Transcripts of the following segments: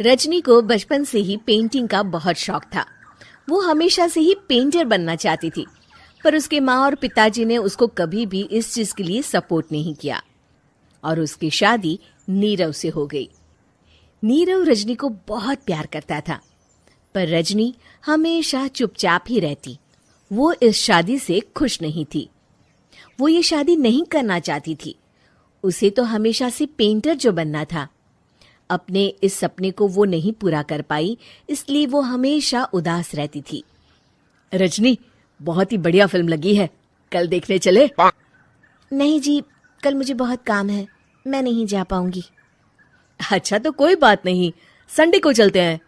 रजनी को बचपन से ही पेंटिंग का बहुत शौक था। वो हमेशा से ही पेंटर बनना चाहती थी, पर उसके माँ और पिताजी ने उसको कभी भी इस चीज के लिए सपोर्ट नहीं किया और उसकी शादी नीरव से हो गई। नीरव रजनी को बहुत प्यार करता था, पर रजनी हमेशा चुपचाप ही रहती। वो इस शादी से खुश नहीं थी। वो ये शादी नहीं करना चाहती थी। उसे तो हमेशा से पेंटर जो बनना था। अपने इस सपने को वो नहीं पूरा कर पाई, इसलिए वो हमेशा उदास रहती थी। रजनी, बहुत ही बढ़िया फिल्म लगी है, कल देखने चले? नहीं जी, कल मुझे बहुत काम है, मैं नहीं जा पाऊंगी। अच्छा तो कोई बात नहीं, संडे को चलते हैं।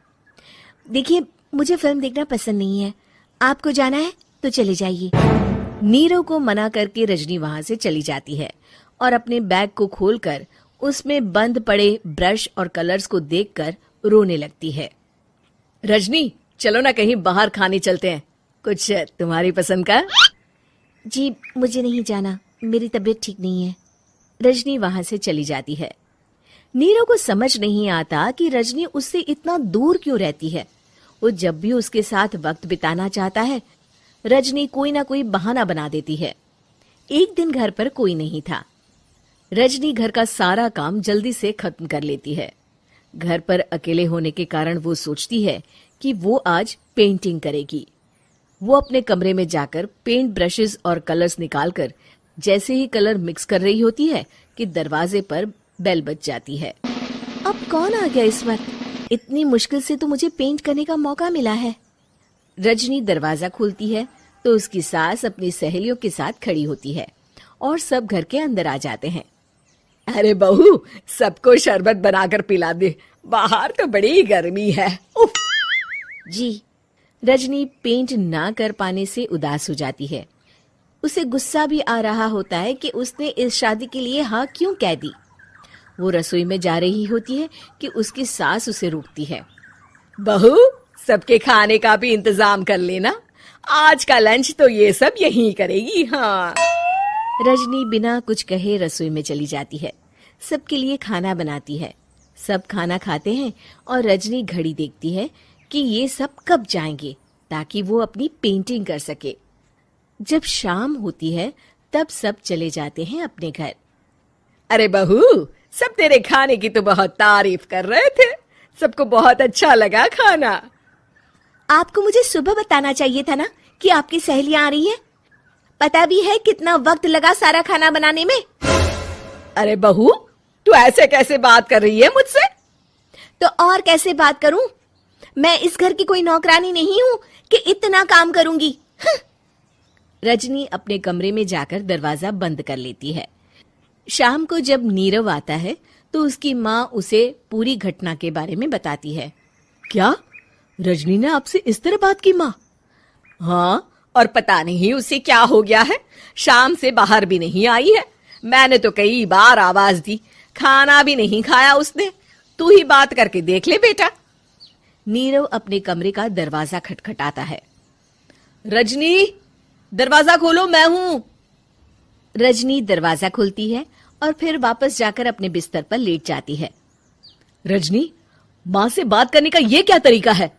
देखिए, मुझे फिल्म देखना पसंद नहीं है, आपको जाना है तो चले जाइए। नीरव को मना करके रजनी वहां से चली जाती है और अपने बैग को खोलकर उसमें बंद पड़े ब्रश और कलर्स को देखकर रोने लगती है। रजनी, चलो ना कहीं बाहर खाने चलते हैं, कुछ तुम्हारी पसंद का। जी, मुझे नहीं जाना, मेरी तबीयत ठीक नहीं है। रजनी वहां से चली जाती है। नीरव को समझ नहीं आता कि रजनी उससे इतना दूर क्यों रहती है। वो जब भी उसके साथ वक्त बिताना चाहता है, रजनी कोई ना कोई बहाना बना देती है। एक दिन घर पर कोई नहीं था। रजनी घर का सारा काम जल्दी से खत्म कर लेती है। घर पर अकेले होने के कारण वो सोचती है कि वो आज पेंटिंग करेगी। वो अपने कमरे में जाकर पेंट ब्रशेस और कलर्स निकालकर जैसे ही कलर मिक्स कर रही होती है कि दरवाजे पर बेल बज जाती है। अब कौन आ गया इस वक्त? इतनी मुश्किल से तो मुझे पेंट करने का मौका मिला है। रजनी दरवाजा खोलती है तो उसकी सास अपनी सहेलियों के साथ खड़ी होती है और सब घर के अंदर आ जाते हैं। अरे बहू, सबको शरबत बनाकर पिला दे, बाहर तो बड़ी गर्मी है। उफ। जी। रजनी पेंट ना कर पाने से उदास हो जाती है। उसे गुस्सा भी आ रहा होता है कि उसने इस शादी के लिए हाँ क्यों कह दी। वो रसोई में जा रही होती है कि उसकी सास उसे रोकती है। बहू, सबके खाने का भी इंतजाम कर लेना, आज का लंच तो ये सब यहीं करेगी। हाँ। रजनी बिना कुछ कहे रसोई में चली जाती है। सबके लिए खाना बनाती है। सब खाना खाते हैं और रजनी घड़ी देखती है कि ये सब कब जाएंगे ताकि वो अपनी पेंटिंग कर सके। जब शाम होती है तब सब चले जाते हैं अपने घर। अरे बहू, सब तेरे खाने की तो बहुत तारीफ कर रहे थे, सबको बहुत अच्छा लगा खाना। आपको मुझे सुबह बताना चाहिए था ना कि आपकी सहेलियां आ रही हैं। पता भी है कितना वक्त लगा सारा खाना बनाने में। अरे बहू, तू ऐसे कैसे बात कर रही है मुझसे? तो और कैसे बात करूं? मैं इस घर की कोई नौकरानी नहीं हूं कि इतना काम करूंगी। रजनी अपने कमरे में जाकर दरवाजा बंद कर लेती है। शाम को जब नीरव आता है तो उसकी माँ उसे पूरी घटना के बारे में बताती है। क्या? रजनी ने आपसे इस तरह बात की माँ? हाँ, और पता नहीं उसे क्या हो गया है, शाम से बाहर भी नहीं आई है। मैंने तो कई बार आवाज दी, खाना भी नहीं खाया उसने। तू ही बात करके देख ले बेटा। नीरव अपने कमरे का दरवाजा खटखटाता है। रजनी, दरवाजा खोलो, मैं हूं। रजनी दरवाजा खोलती है और फिर वापस जाकर अपने बिस्तर पर लेट जाती है। रजनी, माँ से बात करने का ये क्या तरीका है?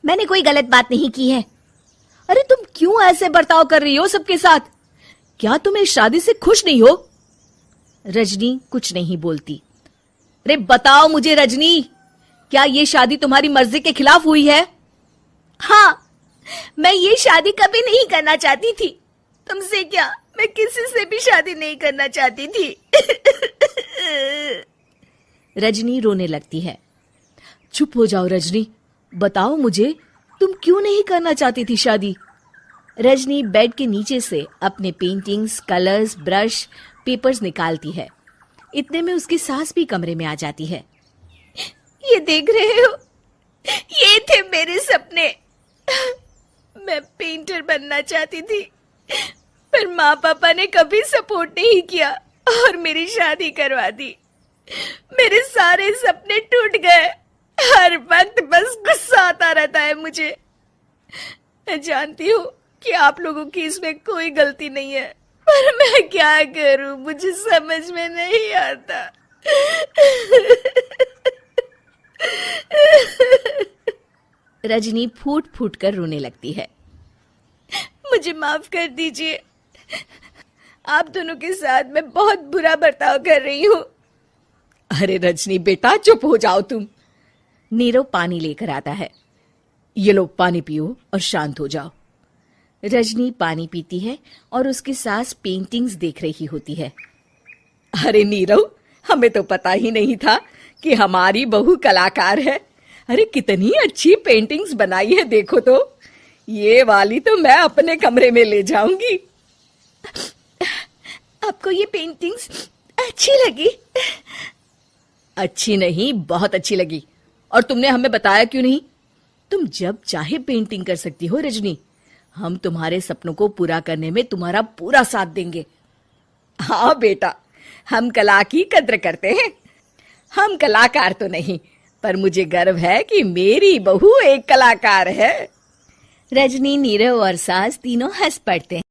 मैंने कोई गलत बात नहीं की है। अरे तुम क्यों ऐसे बर्ताव कर रही हो सबके साथ? क्या तुम इस शादी से खुश नहीं हो? रजनी कुछ नहीं बोलती। अरे बताओ मुझे रजनी, क्या ये शादी तुम्हारी मर्जी के खिलाफ हुई है? हाँ, मैं ये शादी कभी नहीं करना चाहती थी। तुमसे क्या, मैं किसी से भी शादी नहीं करना चाहती थी। रजनी रोने लगती है। चुप हो जाओ रजनी, बताओ मुझे, तुम क्यों नहीं करना चाहती थी शादी? रजनी बेड के नीचे से अपने पेंटिंग्स, कलर्स, ब्रश, पेपर्स निकालती है। इतने में उसकी सास भी कमरे में आ जाती है। ये देख रहे हो, ये थे मेरे सपने। मैं पेंटर बनना चाहती थी, पर माँ पापा ने कभी सपोर्ट नहीं किया और मेरी शादी करवा दी। मेरे सारे सपने टूट गए। हर वक्त बस गुस्सा आता रहता है मुझे। मैं जानती हूँ कि आप लोगों की इसमें कोई गलती नहीं है, पर मैं क्या करूं, मुझे समझ में नहीं आता। रजनी फूट फूट कर रोने लगती है। मुझे माफ कर दीजिए, आप दोनों के साथ मैं बहुत बुरा बर्ताव कर रही हूँ। अरे रजनी बेटा चुप हो जाओ तुम। नीरव पानी लेकर आता है। ये लो पानी पियो और शांत हो जाओ। रजनी पानी पीती है और उसकी सास पेंटिंग्स देख रही होती है। अरे नीरव, हमें तो पता ही नहीं था कि हमारी बहू कलाकार है। अरे कितनी अच्छी पेंटिंग्स बनाई है, देखो तो। ये वाली तो मैं अपने कमरे में ले जाऊंगी। आपको ये पेंटिंग्स अच्छी लगी? अच्छी नहीं, बहुत अच्छी लगी। और तुमने हमें बताया क्यों नहीं? तुम जब चाहे पेंटिंग कर सकती हो रजनी। हम तुम्हारे सपनों को पूरा करने में तुम्हारा पूरा साथ देंगे। हाँ बेटा, हम कला की कद्र करते हैं। हम कलाकार तो नहीं, पर मुझे गर्व है कि मेरी बहू एक कलाकार है। रजनी, नीरव और सास तीनों हंस पड़ते हैं।